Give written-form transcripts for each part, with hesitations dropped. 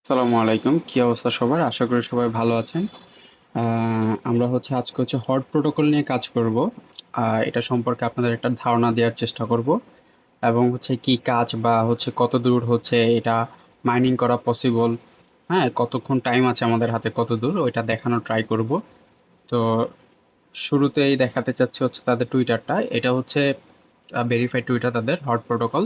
আসসালামু আলাইকুম। কি অবস্থা সবার? আশা করি সবাই ভালো আছেন। আমরা আজকে হট প্রোটোকল নিয়ে কাজ করব। এটা সম্পর্কে আপনাদের একটা ধারণা দেওয়ার চেষ্টা করব এবং কি কাজ বা কতদূর এটা মাইনিং করা পসিবল, হ্যাঁ? কতক্ষণ টাইম আছে আমাদের হাতে কতদূর ওইটা দেখানোর ট্রাই করব। তো শুরুতেই দেখাতে চাচ্ছি তাদের টুইটারটা। এটা ভেরিফাইড টুইটার তাদের হট প্রোটোকল।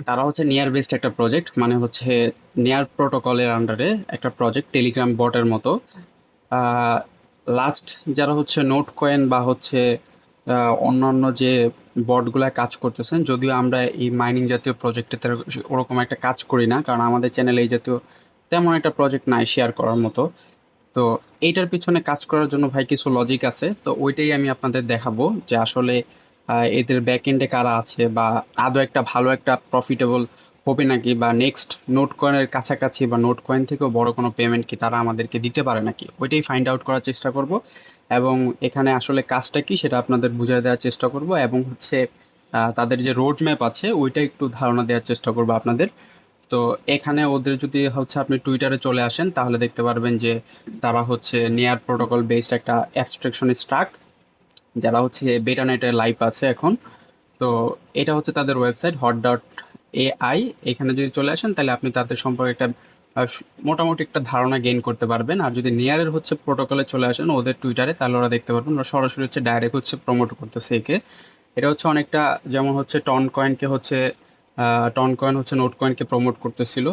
তারা নিয়ার বেসড একটা প্রজেক্ট, মানে নিয়ার প্রোটোকলের আন্ডারে একটা প্রজেক্ট, টেলিগ্রাম বটের মতো। লাস্ট যারা নোট কয়েন বা অন্যান্য যে বটগুলা কাজ করতেছেন, যদিও আমরা এই মাইনিং জাতীয় প্রজেক্টে ওরকম একটা কাজ করি না, কারণ আমাদের চ্যানেলে এই জাতীয় তেমন একটা প্রজেক্ট নাই শেয়ার করার মতো। তো এইটার পিছনে কাজ করার জন্য ভাই কিছু লজিক আছে, তো ওইটাই আমি আপনাদের দেখাবো যে আসলে এদের ব্যাক এন্ডে কারা আছে, বা আদৌ একটা ভালো একটা প্রফিটেবল হবে নাকি, বা নেক্সট নোট কয়েনের কাছাকাছি বা নোট কয়েন থেকেও বড় কোনো পেমেন্ট কি তারা আমাদেরকে দিতে পারে নাকি, ওইটাই ফাইন্ড আউট করার চেষ্টা করব। এবং এখানে আসলে কাজটা কি সেটা আপনাদের বুঝিয়ে দেওয়ার চেষ্টা করব, এবং তাদের যে রোড ম্যাপ আছে ওইটা একটু ধারণা দেওয়ার চেষ্টা করব আপনাদের। তো এখানে ওদের যদি আপনি টুইটারে চলে আসেন তাহলে দেখতে পারবেন যে তারা নেয়ার প্রোটোকল বেসড একটা অ্যাবস্ট্রাকশন স্ট্রাক, যারা বেটা নেটে লাইভ আছে এখন। তো এটা তাদের ওয়েবসাইট hot.ai। এখানে যদি চলে আসেন তাহলে আপনি তাদের সম্পর্কে একটা মোটামুটি একটা ধারণা গেইন করতে পারবেন। আর যদি নিয়ারের প্রোটোকলে চলে আসেন ওদের টুইটারে, তাহলে ওরা দেখতে পারবেন ওরা সরাসরি ডাইরেক্ট প্রমোট করতেছে একে। এটা অনেকটা যেমন টন কয়েনকে টন কয়েন নোট কয়েনকে প্রমোট করতেছিল,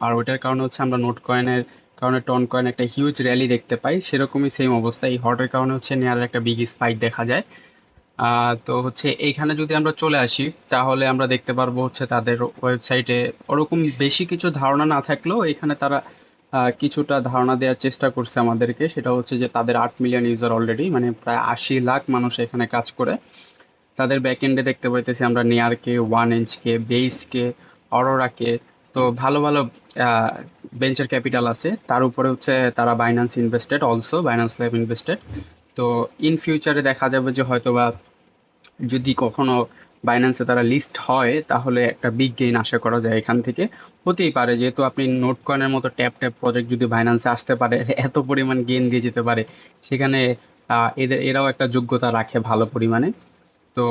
আর ওইটার কারণে আমরা নোট কয়েনের কারণে টন কয়েন একটা হিউজ র্যালি দেখতে পাই, সেরকমই সেম অবস্থা এই হটের কারণে নেয়ারের একটা বিগ স্পাইক দেখা যায়। তো এইখানে যদি আমরা চলে আসি তাহলে আমরা দেখতে পারবো তাদের ওয়েবসাইটে ওরকম বেশি কিছু ধারণা না থাকলেও এখানে তারা কিছুটা ধারণা দেওয়ার চেষ্টা করছে আমাদেরকে। সেটা যে তাদের 8 মিলিয়ন ইউজার অলরেডি, মানে প্রায় 80 লাখ মানুষ এখানে কাজ করে। তাদের ব্যাকএন্ডে দেখতে পাইতেছি আমরা নেয়ারকে, ওয়ান ইঞ্চকে, বেইসকে, অরোরাকে। তো ভালো ভালো ভেঞ্চার ক্যাপিটাল আছে। তার উপরে তারা Binance invested, also Binance lab invested. তো ইন ফিউচারে দেখা যাবে যে হয়তোবা যদি কখনো বাইন্যান্সে তারা লিস্ট হয় তাহলে একটা বিগ গেইন আশা করা যায় এখান থেকে। হতেই পারে, যেহেতু আপনি নোট কয়েনের মতো ট্যাপ ট্যাপ প্রজেক্ট যদি বাইন্যান্সে আসতে পারে, এত পরিমাণ গেইন দিয়ে যেতে পারে, সেখানে এরাও একটা যোগ্যতা রাখে ভালো পরিমাণে। তো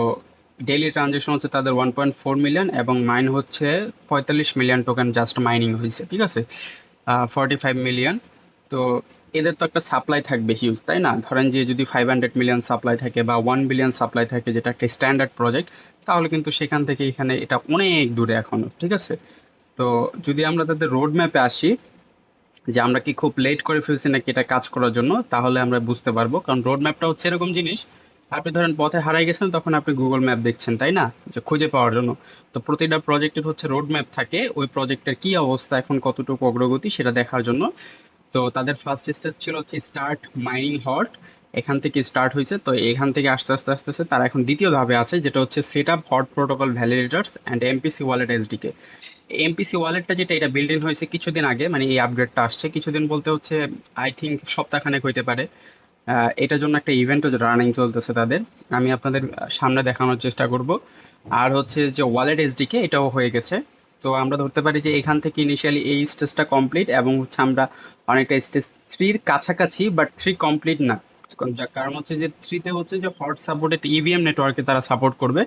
ডেইলি ট্রানজ্যাকশন তাদের 1.4 মিলিয়ন, এবং mine 45 million token just mining হয়েছে, ঠিক আছে? 45 মিলিয়ন। তো এদের তো একটা সাপ্লাই থাকবে হিউজ, তাই না? ধরেন যে যদি 500 মিলিয়ন সাপ্লাই থাকে বা 1 বিলিয়ন সাপ্লাই থাকে, যেটা একটা স্ট্যান্ডার্ড প্রজেক্ট, তাহলে কিন্তু সেখান থেকে এখানে এটা অনেক দূরে এখনো, ঠিক আছে? তো যদি আমরা তাদের রোড ম্যাপে আসি, যে আমরা কি খুব লেট করে ফেলছি নাকি এটা কাজ করার জন্য, তাহলে আমরা বুঝতে পারবো। কারণ রোড ম্যাপটা এরকম জিনিস, আপনি ধরেন পথে হারাই গেছেন তখন আপনি গুগল ম্যাপ দেখছেন, তাই না? যে খুঁজে পাওয়ার জন্য। তো প্রতিটা প্রজেক্টের রোড ম্যাপ থাকে, ওই প্রজেক্টের কি অবস্থা এখন, কতটুকু অগ্রগতি সেটা দেখার জন্য। তো তাদের ফার্স্ট স্টেজ ছিল স্টার্ট মাইনিং হট। এখান থেকে স্টার্ট হয়েছে, তো এখান থেকে আস্তে আস্তে আস্তে আস্তে তারা এখন দ্বিতীয় ধাপে আছে, যেটা set up hot protocol validators and MPC wallet SDK. MPC ওয়ালেটটা যেটা, এটা বিল্ড ইন হয়েছে কিছুদিন আগে, মানে এই আপগ্রেডটা আসছে কিছুদিন বলতে আই থিঙ্ক সপ্তাহখানেক হইতে পারে। এটার জন্য একটা ইভেন্টও রানিং চলতেছে তাদের, আমি আপনাদের সামনে দেখানোর চেষ্টা করব। আর যে ওয়ালেট এসডিকে, এটাও হয়ে গেছে। তো আমরা ধরতে পারি যে এখান থেকে ইনিশিয়ালি এই স্টেজটা কমপ্লিট, এবং আমরা অনেকটা স্টেজ থ্রির কাছাকাছি, বাট থ্রি কমপ্লিট না। কারণ যে থ্রিতে যে হট সাপোর্টেড ইভিএম নেটওয়ার্কে তারা সাপোর্ট করবে,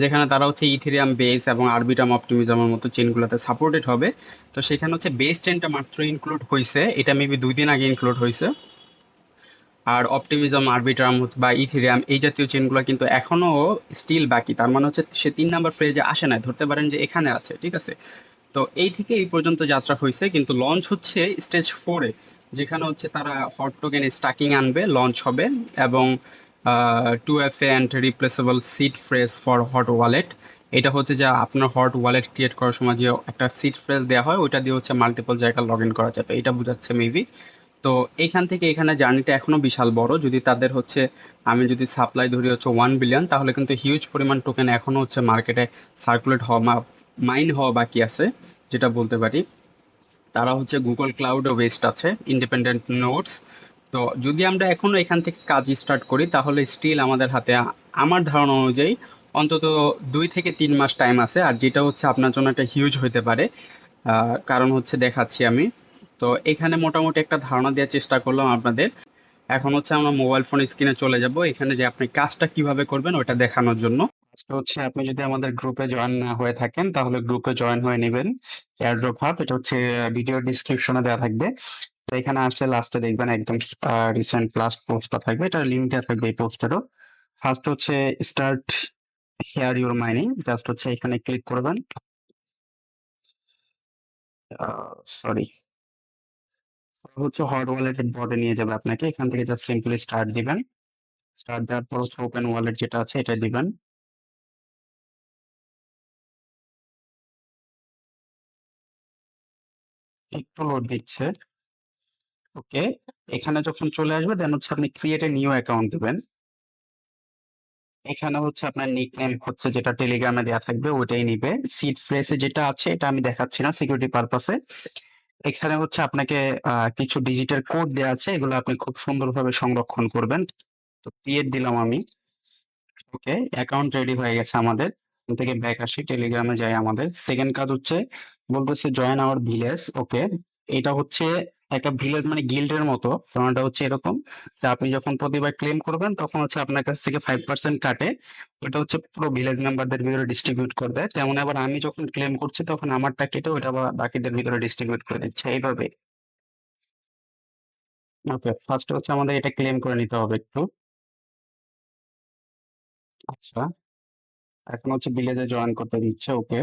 যেখানে তারা ইথেরিয়াম বেস এবং আরবিটাম অপটিমিজমের মতো চেনগুলোতে সাপোর্টেড হবে। তো সেখানে বেস চেনটা মাত্র ইনক্লুড হয়েছে, এটা মেবি 2 দিন আগে ইনক্লুড হয়েছে। আর অপটিমিজম, আরবিট্রাম বা ইথেরিয়াম এই জাতীয় চেনগুলো কিন্তু এখনও স্টিল বাকি। তার মানে সে 3 নাম্বার ফ্রেজে আসে না, ধরতে পারেন যে এখানে আছে, ঠিক আছে? তো এই থেকে এই পর্যন্ত যাত্রা হয়েছে, কিন্তু লঞ্চ স্টেজ 4-এ, যেখানে তারা হট টোকেন স্টাকিং আনবে, লঞ্চ হবে। এবং 2FA and replaceable seed phrase for hot wallet. এটা যে আপনার হট ওয়ালেট ক্রিয়েট করার সময় যে একটা সিড ফ্রেজ দেওয়া হয়, ওইটা দিয়ে মাল্টিপল জায়গায় লগ ইন করা যাবে, এটা বোঝাচ্ছে মেবি। তো এইখান থেকে এখানে জার্নিটা এখনও বিশাল বড়। যদি তাদের আমি যদি সাপ্লাই ধরি 1 বিলিয়ন, তাহলে কিন্তু হিউজ পরিমাণ টোকেন এখনও মার্কেটে সার্কুলেট হওয়া, মাইন হওয়া বাকি আছে, যেটা বলতে পারি। তারা গুগল ক্লাউডও বেসড আছে, ইন্ডিপেন্ডেন্ট নোটস। তো যদি আমরা এখনও এখান থেকে কাজ স্টার্ট করি তাহলে স্টিল আমাদের হাতে আমার ধারণা অনুযায়ী অন্তত 2 থেকে 3 মাস টাইম আছে। আর যেটা হচ্ছে আপনার জন্য একটা হিউজ হতে পারে। কারণ হচ্ছে দেখাচ্ছি আমি। তো এখানে মোটামুটি একটা ধারণা দেওয়ার চেষ্টা করলাম আপনাদের। এখন হচ্ছে আমরা মোবাইল ফোন স্ক্রিনে চলে যাব, এখানে যে আপনি কাজটা কিভাবে করবেন ওটা দেখানোর জন্য। আজকে হচ্ছে আপনি যদি আমাদের গ্রুপে জয়েন না হয়ে থাকেন তাহলে গ্রুপে জয়েন হয়ে নেবেন। এয়ারড্রপ হাব, এটা হচ্ছে ভিডিও ডিসক্রিপশনে দেওয়া থাকবে। তো এখানে আসলে লাস্টে দেখবেন একদম রিসেন্ট লাস্ট পোস্টটা থাকবে, এটা লিঙ্ক দেওয়া থাকবে এই পোস্টেরও। ফার্স্ট হচ্ছে start here your mining, just হচ্ছে এখানে ক্লিক করবেন। সরি, হচ্ছে হট ওয়ালেটের বটে নিয়ে যাবে আপনাকে, এখান থেকে জাস্ট সিম্পলি স্টার্ট দিবেন। স্টার্ট দেওয়ার পর হচ্ছে ওপেন ওয়ালেট যেটা আছে এটা দিবেন। একটু লোড দিচ্ছে। ওকে, এখানে যখন চলে আসবে দেন হচ্ছে আপনি ক্রিয়েট এ নিউ অ্যাকাউন্ট দিবেন। এখানে হচ্ছে আপনার নিকনেম হচ্ছে যেটা টেলিগ্রামে দেওয়া থাকবে ওইটাই নিবে। সিট ফ্রেসে যেটা আছে এটা আমি দেখাচ্ছি না সিকিউরিটি পারপাসে। এখানে হচ্ছে আপনাকে কিছু ডিজিটাল কোড দেওয়া আছে, এগুলো আপনি খুব সুন্দরভাবে সংরক্ষণ করবেন। তো ক্রিয়েট দিলাম আমি। ওকে, অ্যাকাউন্ট রেডি হয়ে গেছে আমাদের। এখান থেকে ব্যাক আসি, টেলিগ্রামে যাই। আমাদের সেকেন্ড কাজ হচ্ছে বলতেছে জয়েন আওয়ার ভিলেজ। ওকে, এটা হচ্ছে একটা ভিলেজ মানে গিল্ডের মতো, কারণটা হচ্ছে এরকম যে আপনি যখন প্রতিবার ক্লেম করবেন তখন হচ্ছে আপনার কাছ থেকে 5% কাটে। ওটা হচ্ছে পুরো ভিলেজ মেম্বারদের ভিতরে ডিস্ট্রিবিউট করে দেয়। তেমন আবার আমি যখন ক্লেম করছি তখন আমারটা কেটে ওটা আবার বাকিদের ভিতরে ডিস্ট্রিবিউট করে দিচ্ছে এইভাবে। ওকে, ফার্স্ট হচ্ছে আমাদের এটা ক্লেম করে নিতে হবে একটু। আচ্ছা, এখন হচ্ছে ভিলেজে জয়েন করতে দিচ্ছে। ওকে,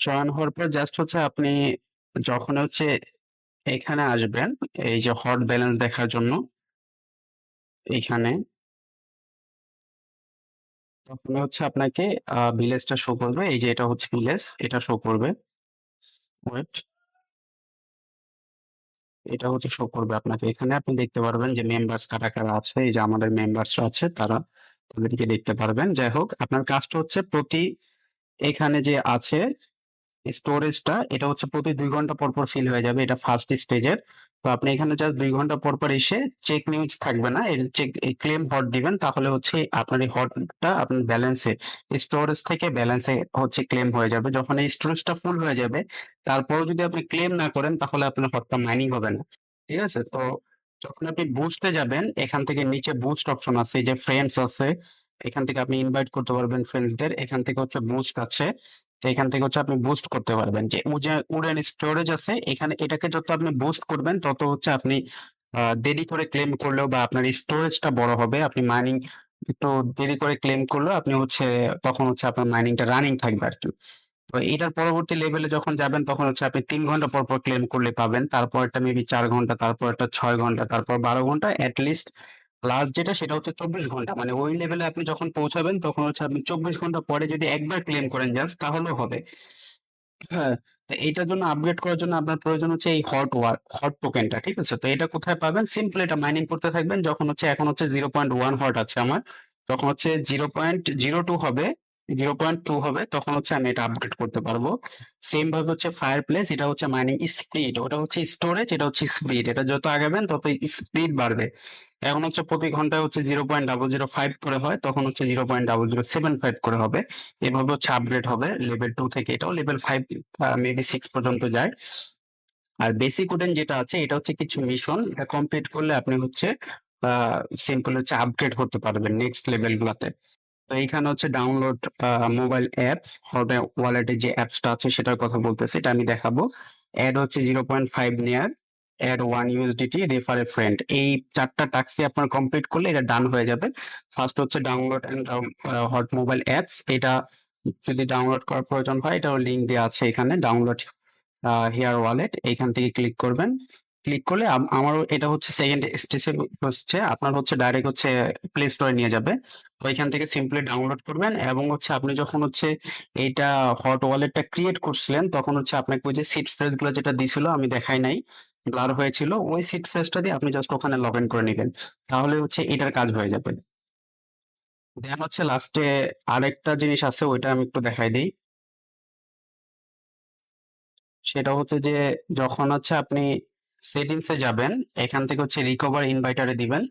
জয়েন হওয়ার পর জাস্ট হচ্ছে আপনি যখন হচ্ছে এখানে আসবেন, এই যে হট ব্যালেন্স দেখার জন্য এইখানে, তখন হচ্ছে আপনাকে ভিলেজটা শো করবে। এই যে এটা হচ্ছে ভিলেজ, এটা শো করবে। ওয়েট, এটা হচ্ছে শো করবে আপনাকে। এখানে আপনি দেখতে পারবেন যে মেম্বার্স কারা কারা আছে। এই যে আমাদের মেম্বার্সরা আছে, তারা তাদেরকে দেখতে পারবেন। যাই হোক, আপনার কাজটা হচ্ছে প্রতি এখানে যে আছে স্টোরেজটা, এটা হচ্ছে প্রতি 2 ঘন্টা পর পর ফিল হয়ে যাবে, এটা ফার্স্ট স্টেজের। তো আপনি এখানে জাস্ট 2 ঘন্টা পর পর এসে চেক নিউজ থাকবে না, এই চেক ক্লেম হট দিবেন, তাহলে হচ্ছে আপনার এই হটটা আপনার ব্যালেন্সে স্টোরেজ থেকে ব্যালেন্সে হচ্ছে ক্লেম হয়ে যাবে। যখন এই স্টোরেজটা ফুল হয়ে যাবে তারপরেও যদি আপনি ক্লেম না করেন তাহলে আপনার হটটা মাইনিং হবে না। ঠিক আছে? তো যখন আপনি বুস্টে যাবেন, এখান থেকে নিচে বুস্ট অপশন আছে, এই যে ফ্রেন্ডস আছে, এখান থেকে আপনি ইনভাইট করতে পারবেন ফ্রেন্ডসদের। এখান থেকে হচ্ছে বুস্ট আছে, তো এখান থেকে হচ্ছে আপনি বুস্ট করতে পারবেন। যে উডেন স্টোরেজ আছে এখানে, এটাকে যত আপনি বুস্ট করবেন তত হচ্ছে আপনি দেরি করে ক্লেম করলেও বা আপনার স্টোরেজটা বড় হবে। আপনি মাইনিং একটু দেরি করে ক্লেম করলেও আপনি হচ্ছে তখন হচ্ছে আপনার মাইনিংটা রানিং থাকবে আর কি। তো এটার পরবর্তী লেভেলে যখন যাবেন তখন হচ্ছে আপনি 3 ঘন্টা পর পর ক্লেম করলে পাবেন, তারপর একটা মেবি 4 ঘন্টা, তারপর একটা 6 ঘন্টা, তারপর 12 ঘন্টা, লিস্ট লাস্ট যেটা সেটা হচ্ছে 24 ঘন্টা। মানে ওই লেভেলে আপনি যখন পৌঁছাবেন তখন হচ্ছে আপনি 24 ঘন্টা পরে যদি একবার ক্লেম করেন জাস্ট তাহলেও হবে। হ্যাঁ, তো এইটার জন্য আপগ্রেড করার জন্য আপনার প্রয়োজন হচ্ছে এই হট টোকেনটা। ঠিক আছে? তো এটা কোথায় পাবেন? সিম্পল এটা মাইনিং করতে থাকবেন। যখন হচ্ছে এখন হচ্ছে 0.1 হট আছে আমার। যখন হচ্ছে 0.02 হবে, 0.2 হবে তখন হচ্ছে আমি এটা আপগ্রেড করতে পারবো। সেম ভাবে হচ্ছে ফায়ার প্লেস, এটা হচ্ছে মাইনিং স্পিড, ওটা হচ্ছে স্টোরেজ, এটা হচ্ছে স্পিড। এটা যত আগাবেন তত স্পিড বাড়বে। এখন হচ্ছে প্রতি ঘন্টায় হচ্ছে 0.005 করে হয়, তখন হচ্ছে 0.0075 করে হবে। এভাবে হচ্ছে আপগ্রেড হবে লেভেল 2 থেকে, এটাও লেভেল 5 মেবি 6 পর্যন্ত যায়। আর বেসিক ওডেন যেটা আছে এটা হচ্ছে কিছু মিশন, এটা কমপ্লিট করলে আপনি হচ্ছে সিম্পল হচ্ছে আপগ্রেড হতে পারবেন নেক্সট লেভেল গুলাতে। তো এইখানে হচ্ছে ডাউনলোড মোবাইল অ্যাপ, হট ওয়ালেটের যে অ্যাপসটা আছে সেটার কথা বলতেছে, এটা আমি দেখাবো। অ্যাড হচ্ছে 0.5 near, add 1 USDT, refer a friend. এই 4টা টাস্কই আপনার কমপ্লিট করলে এটা ডান হয়ে যাবে। ফার্স্ট হচ্ছে download and hot mobile apps, এটা যদি ডাউনলোড করার প্রয়োজন হয় এটাও লিঙ্ক দেওয়া আছে এখানে। ডাউনলোড হেয়ার ওয়ালেট, এইখান থেকে ক্লিক করবেন। ক্লিক করলে আমারও এটা হচ্ছে সেকেন্ড স্টেজে হচ্ছে আপনার হচ্ছে ডাইরেক্ট হচ্ছে প্লে স্টোরে নিয়ে যাবে। ওইখান থেকে সিম্পলি ডাউনলোড করবেন এবং হচ্ছে আপনি যখন হচ্ছে এইটা হট ওয়ালেটটা ক্রিয়েট করছিলেন তখন হচ্ছে আপনাকে ওই যে সিট ফ্রেজ গুলো যেটা দিছিল আমি দেখাই নাই, ব্লার হয়েছিল, ওই সিট ফ্রেজটা দিয়ে আপনি জাস্ট ওখানে লগ ইন করে নেবেন, তাহলে হচ্ছে এটার কাজ হয়ে যাবে। দেন হচ্ছে লাস্টে আরেকটা জিনিস আছে, ওইটা আমি একটু দেখাই দিই। সেটা হচ্ছে যে যখন হচ্ছে আপনি সেটিংসে যাবেন, এখান থেকে হচ্ছে রিকভার ইনভাইটারে দিবেন।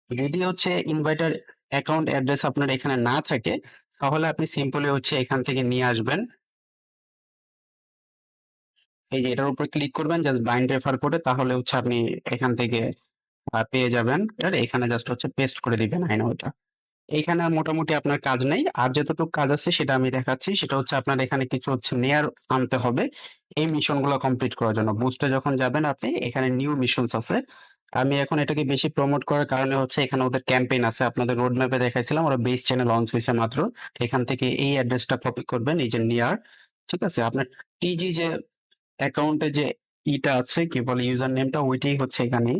যদি হচ্ছে ইনভাইটার অ্যাকাউন্ট অ্যাড্রেস আপনার এখানে না থাকে, তাহলে আপনি সিম্পলি হচ্ছে এখান থেকে নিয়ে আসবেন। এই যে এটার উপর ক্লিক করবেন জাস্ট বাইন্ড রেফার করে, তাহলে হচ্ছে আপনি এখান থেকে পেয়ে যাবেন। আর এখানে জাস্ট হচ্ছে পেস্ট করে দিবেন আই নো এটা। এইখানে আর মোটামুটি আপনার কাজ নেই। আর যতটুকু কাজ আছে সেটা আমি দেখাচ্ছি। সেটা হচ্ছে আপনার এখানে কিছু হচ্ছে নেয়ার আনতে হবে এই মিশনগুলো কমপ্লিট করার জন্য। বুস্টে যখন যাবেন আপনি, এখানে নিউ মিশনস আছে। আমি এখন এটাকে বেশি প্রমোট করার কারণে হচ্ছে এখানে ওদের ক্যাম্পেইন আছে। আপনাদের রোড ম্যাপে দেখাইছিলাম, ওরা বেস চ্যানেল লঞ্চ হয়েছে মাত্র। এখান থেকে এই অ্যাড্রেসটা কপি করবেন, এই যে নিয়ার, ঠিক আছে? আপনার টিজি যে অ্যাকাউন্টে যে ইটা আছে, কি বলে ইউজার নেমটা, ওইটাই হচ্ছে এখানে।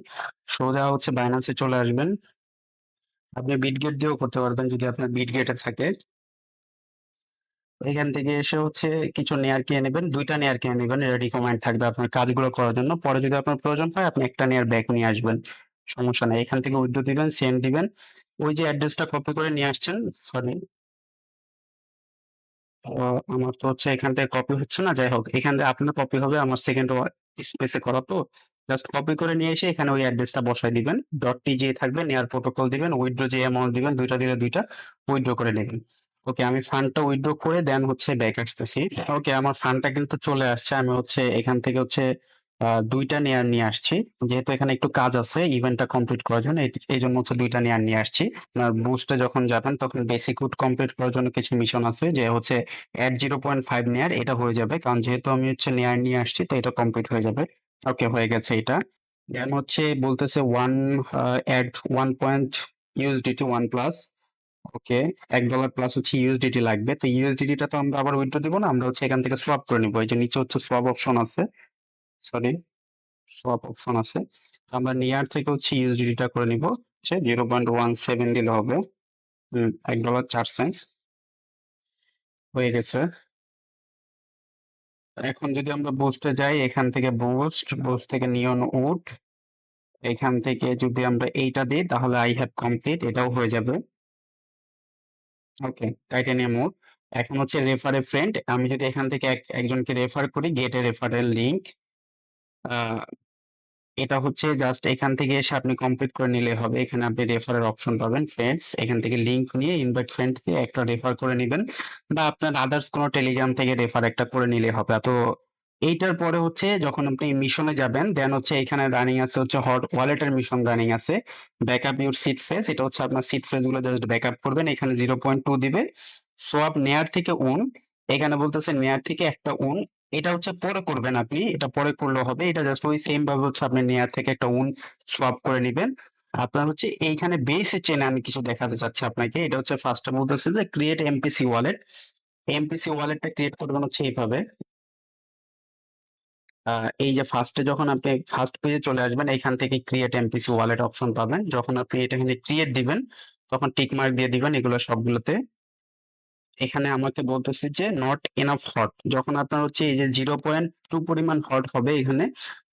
সোজা হচ্ছে বাইন্যান্সে চলে আসবেন। আপনি বিটগেট দিয়েও করতে পারবেন যদি আপনার বিটগেটে থাকে। এখান থেকে এসে হচ্ছে কিছু নেয়ার কিনে নেবেন, ২ টা নেয়ার কিনে নেবেন। এটা রিকমেন্ড থাকবে আপনার কাজগুলো করার জন্য। পরে যদি আপনার প্রয়োজন হয় আপনি একটা নেয়ার ব্যাক নিয়ে আসবেন। সমস্যা নাই। এখান থেকে উইথড্র দিবেন, সেন্ড দিবেন। ওই যে অ্যাড্রেসটা কপি করে নিয়ে আসছেন, সরি আমার তো হচ্ছে এখান থেকে কপি হচ্ছে না। যাই হোক, এখান থেকে আপনার কপি হবে, আমার সেকেন্ড স্পেসে করা তো। জাস্ট কপি করে নিয়ে এসে এখানে ওই অ্যাড্রেসটা বসায় দিবেন। .tj থাকবে, নেয়ার প্রোটোকল দিবেন, উইথড্র যে অ্যামাউন্ট দিবেন, ২ টা দিলে ২ টা উইথড্র করে নেবেন। ওকে, আমি ফান্ডটা উইথড্র করে দেন হচ্ছে ব্যাক আসতেছি। ওকে, আমার ফান্ডটা কিন্তু চলে আসছে। আমি হচ্ছে এখান থেকে হচ্ছে ২ টা নেয়ার নিয়ে আসছি। যেহেতু এখানে একটু কাজ আছে ইভেন্টটা কমপ্লিট করার জন্য, এই জন্য হচ্ছে ২ টা নেয়ার নিয়ে আসছি। আপনার বুস্টে যখন যাবেন তখন বেসিক কোড কমপ্লিট করার জন্য কিছু মিশন আছে, যে হচ্ছে অ্যাট 0.5 নেয়ার, এটা হয়ে যাবে। কারণ যেহেতু আমি হচ্ছে নেয়ার নিয়ে আসছি, তো এটা কমপ্লিট হয়ে যাবে। ওকে, হয়ে গেছে এটা। দেন হচ্ছে বলতেছে অ্যাড 1 পয়েন্ট ইউএসডিটি 1 প্লাস। ওকে, $1 প্লাস হচ্ছে ইউএসডিটি লাগবে। তো ইউএসডিটিটা তো আমরা আবার উইথড্র দিব না, আমরা হচ্ছে এখান থেকে সোয়াপ করে নিবো। এই যে নিচে হচ্ছে সোয়াপ অপশন আছে, সরি, সোয়াপ অপশন আছে। তো আমরা নেয়ার থেকে হচ্ছে ইউএসডিটিটা করে নিব, হচ্ছে 0.17 দিলে হবে। $1.04 হয়ে গেছে। এখন যদি আমরা বুস্টে যাই, এখান থেকে বুস্ট থেকে নিয়ন উড, এখান থেকে যদি আমরা এইটা দিই তাহলে আই হ্যাভ কমপ্লিট, এটাও হয়ে যাবে। ওকে, টাইটানিয়াম উড। এখন হচ্ছে রেফার এ ফ্রেন্ড, আমি যদি এখান থেকে একজনকে রেফার করি, গেট এ রেফারেল লিংক, এটা হচ্ছে জাস্ট এখান থেকে এসে আপনি কমপ্লিট করে নিলে হবে। এখানে আপনি রেফারের অপশন পাবেন, ফ্রেন্ডস, এখান থেকে লিংক নিয়ে ইনভাইট ফ্রেন্ড থেকে একটা রেফার করে নেবেন, বা আপনার আদার্স কোনো টেলিগ্রাম থেকে রেফার একটা করে নিলে হবে। তো এইটার পরে হচ্ছে যখন আপনি মিশনে যাবেন, দেন হচ্ছে এখানে রানিং আছে হচ্ছে হট ওয়ালেটের মিশন রানিং আছে। ব্যাকআপ ইউর সিট ফ্রেজ, এটা হচ্ছে আপনার সিট ফ্রেজ গুলো জাস্ট ব্যাকআপ করবেন। এখানে 0.2 দিবে। সোয়াপ নেয়ার থেকে উন, এখানে বলতেছে নেয়ার থেকে একটা উন, এটা হচ্ছে পরে করবেন আপনি, এটা পরে করলেও হবে। এটা জাস্ট ওই সেম ভাবে হচ্ছে আপনি নেয়ার থেকে একটা উন সোয়াপ করে নিবেন। আপনার হচ্ছে এইখানে বেসে চেনে আমি কিছু দেখাতে চাচ্ছি আপনাকে। এটা হচ্ছে ফার্স্টে বলতেছে যে ক্রিয়েট এমপিসি ওয়ালেট। এমপিসি ওয়ালেটটা ক্রিয়েট করবেন হচ্ছে এইভাবে। এই যে ফার্স্টে যখন আপনি ফার্স্ট পেজে চলে আসবেন, এখান থেকে ক্রিয়েট এমপিসি ওয়ালেট অপশন পাবেন। যখন আপনি এটা এখানে ক্রিয়েট দিবেন, তখন টিক মার্ক দিয়ে দিবেন এগুলো সবগুলোতে। এখানে আমাকে বলতেছে যে নট এনাফ হট, যখন আপনার হচ্ছে এই যে 0.2 পরিমাণ হট হবে এখানে,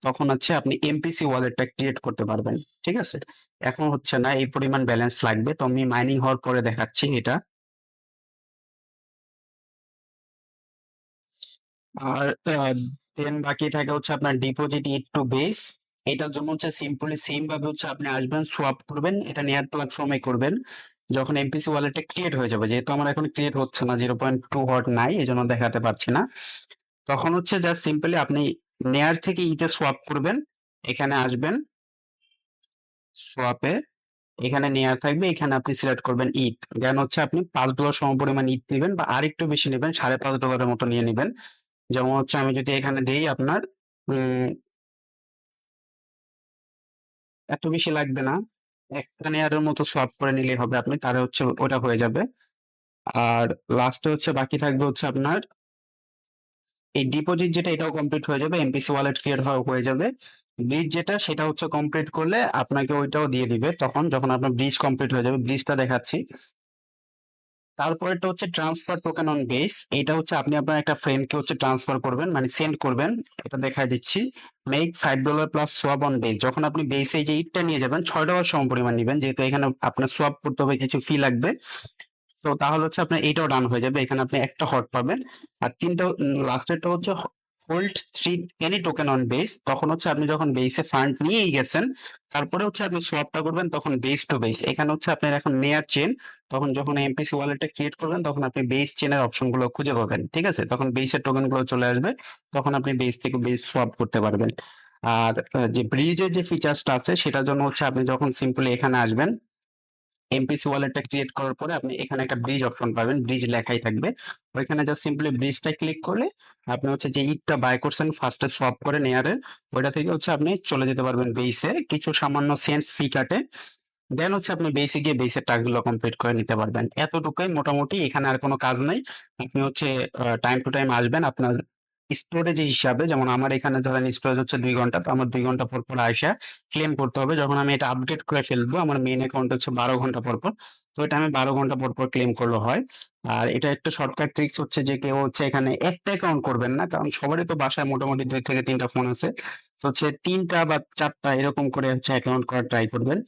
তখন হচ্ছে আপনি এমপিসি ওয়ালেটটা ক্রিয়েট করতে পারবেন। ঠিক আছে, এখন হচ্ছে না, এই পরিমাণ ব্যালেন্স লাগবে। তো আমি মাইনিং হওয়ার পরে দেখাচ্ছি এটা। আর দেন বাকি থাকে হচ্ছে আপনার ডিপোজিট ইট টু বেস। এটার জন্য হচ্ছে সিম্পলি সেম ভাবে হচ্ছে আপনি আসবেন, সোয়াপ করবেন, এটা নেয়ার প্ল্যাটফর্মে করবেন। যখন এমপিসি ওয়ালেটটা ক্রিয়েট হয়ে যাবে, যেহেতু আমার এখন ক্রিয়েট হচ্ছে না, 0.2 হট নাই, এই জন্য দেখাতে পারছি না। তখন হচ্ছে জাস্ট সিম্পলি আপনি নেয়ার থেকে ইতে সোয়াপ করবেন। এখানে আসবেন, সোয়াপে এখানে নেয়ার থাকবে, এখানে আপনি সিলেক্ট করবেন ইথ। দেন হচ্ছে আপনি $5 সমপরিমাণ ইথ নেবেন, বা আর একটু বেশি নেবেন, $5.5 মতো নিয়ে নেবেন। যেমন হচ্ছে আমি যদি এখানে দেই আপনার, উম এত বেশি লাগবে না, একটা নেয়ারের মতো সোয়াপ করে নিলেই হবে আপনি, তাহলে হচ্ছে ওটা হয়ে যাবে। আর লাস্টে হচ্ছে বাকি থাকবে হচ্ছে আপনার এই ডিপোজিট, যেটা এটাও কমপ্লিট হয়ে যাবে, এমপিসি ওয়ালেট ক্রিয়েট হয়ে যাবে। ব্রিজ যেটা, সেটা হচ্ছে কমপ্লিট করলে আপনাকে ওইটাও দিয়ে দিবে তখন, যখন আপনার ব্রিজ কমপ্লিট হয়ে যাবে। ব্রিজটা দেখাচ্ছি। তারপরেরটা হচ্ছে ট্রান্সফার টোকেন অন বেস। এটা হচ্ছে আপনি আপনার একটা ফ্রেন্ডকে হচ্ছে ট্রান্সফার করবেন, মানে সেন্ড করবেন। এটা দেখাই দিচ্ছি। Make $5 plus swap on base, যখন আপনি বেসে এই যে ইটটা নিয়ে যাবেন, $6 সম পরিমাণ নেবেন, যেহেতু এখানে আপনার সোয়াপ করতে হবে, কিছু ফি লাগবে। তো তাহলে হচ্ছে আপনার এইটাও ডান হয়ে যাবে। এখানে আপনি একটা হট পাবেন। আর তিনটা লাস্টেরটা হচ্ছে hold three any token on base, তখন হচ্ছে আপনি যখন বেসে ফান্ড নিয়েই গেছেন, তারপরে হচ্ছে আপনি সোয়াপটা করবেন তখন বেস টু বেস। এখানে হচ্ছে আপনার এখন নেয়ার চেন, তখন যখন এমপিসি ওয়ালেটটা ক্রিয়েট করবেন তখন আপনি বেস চেনের অপশনগুলো খুঁজে পাবেন, ঠিক আছে? তখন বেসের টোকেনগুলো চলে আসবে, তখন আপনি বেস থেকে বেস সোয়াপ করতে পারবেন। আর যে ব্রিজের যে ফিচার্সটা আছে সেটার জন্য হচ্ছে আপনি যখন সিম্পলি এখানে আসবেন, এমপিসি ওয়ালেটটা ক্রিয়েট করার পরে আপনি এখানে একটা ব্রিজ অপশন পাবেন, ব্রিজ লেখাই থাকবে। ওইখানে জাস্ট সিম্পলি ব্রিজটা ক্লিক করলে আপনি হচ্ছে যে ইটটা বাই করছেন ফার্স্টে সোয়াপ করে নেয়ারে, ওইটা থেকে হচ্ছে আপনি চলে যেতে পারবেন বেসে, কিছু সামান্য সেন্টস ফি কাটে। দেন হচ্ছে আপনি বেসে গিয়ে বেসের টাস্কগুলো কমপ্লিট করে নিতে পারবেন। এতটুকুই মোটামুটি, এখানে আর কোনো কাজ নাই। আপনি হচ্ছে টাইম টু টাইম আসবেন আপনার স্টোরেজ হিসাবে, যেমন আমার এখানে ধরেন স্টোরেজ হচ্ছে 2 ঘন্টা, তো আমার 2 ঘন্টা পর পর আসা ক্লেম করতে হবে। যখন আমি এটা আপডেট করে ফেলবো, আমার মেইন অ্যাকাউন্ট হচ্ছে 12 ঘন্টা পর পর, তো এটা আমি 12 ঘন্টা পর পর ক্লেম করলে হয়। আর এটা একটা শর্টকাট ট্রিক্স হচ্ছে যে কেউ হচ্ছে এখানে একটা অ্যাকাউন্ট করবেন না, কারণ সবারই তো বাসায় মোটামুটি 2 থেকে 3টা ফোন আছে। তো হচ্ছে 3টা বা 4টা এরকম করে হচ্ছে অ্যাকাউন্ট করার ট্রাই করবেন।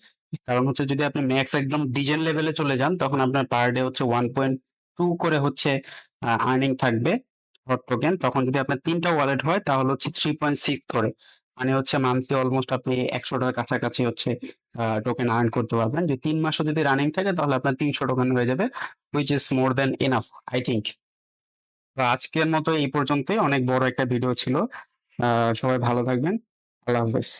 কারণ হচ্ছে যদি আপনি ম্যাক্স একদম ডিজেন লেভেলে চলে যান, তখন আপনার পার ডে হচ্ছে 1.2 করে হচ্ছে আর্নিং থাকবে হট টোকেন। তখন যদি আপনার 3টা ওয়ালেট হয় তাহলে হচ্ছে 3.6 করে, মানে হচ্ছে মান্থলি অলমোস্ট আপনি 100টার কাছাকাছি হচ্ছে টোকেন আর্ন করতে পারবেন। যে 3 মাসও যদি রানিং থাকে তাহলে আপনার 300 টোকেন হয়ে যাবে, which is more than enough I think. তো আজকের মতো এই পর্যন্তই, অনেক বড় একটা ভিডিও ছিল। সবাই ভালো থাকবেন। আল্লাহ হাফেজ।